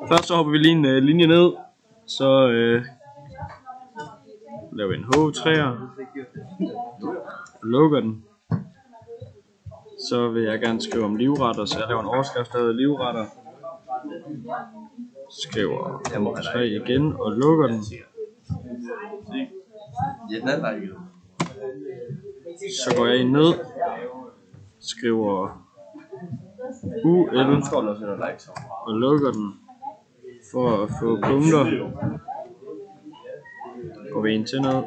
Først så hopper vi lige en linje ned, så laver vi en H3'er, lukker den. Så vil jeg gerne skrive om livretter, så jeg laver en overskrift, der hedder livretter. Skriver H3 igen og lukker den. Så går jeg ned, skriver UL og lukker den for at få punkter. Går vi en til ned,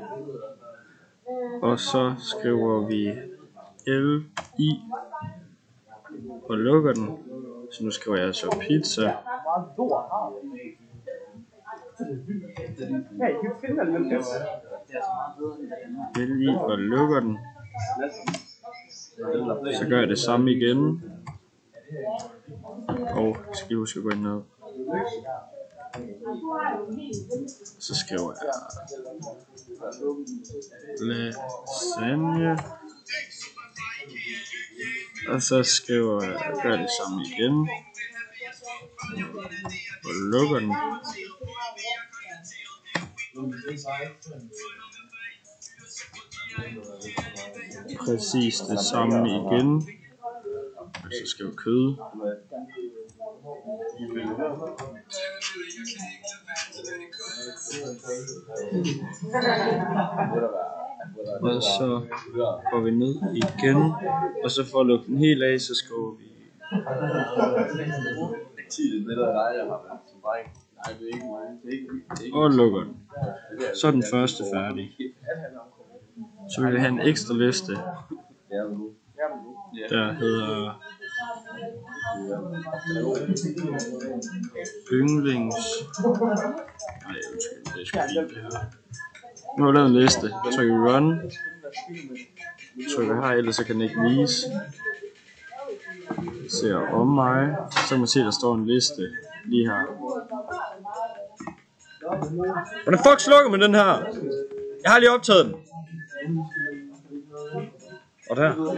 og så skriver vi LI og lukker den. Så nu skriver jeg så pizza. LI og lukker den. Så gør jeg det samme igen. Og skal huske at gå ind ned. Så skriver jeg lasagne. Og så skriver jeg, gør det samme igen. Og lukker den. Præcis det samme igen. Og så skriver jeg kød. Og så går vi ned igen, og så for at lukke den helt af, så skriver vi og lukker den. Så er den første færdig. Så vil vi have en ekstra liste, der hedder yndlings. Nej, undskyld, det er sgu fint det her. Nu har jeg lavet en liste. Trykker vi run. Trykker her, ellers så kan den ikke vise. Ser om mig. Så kan man se, at der står en liste lige her. Hvordan fuck slukker man den her? Jeg har lige optaget den. Og der.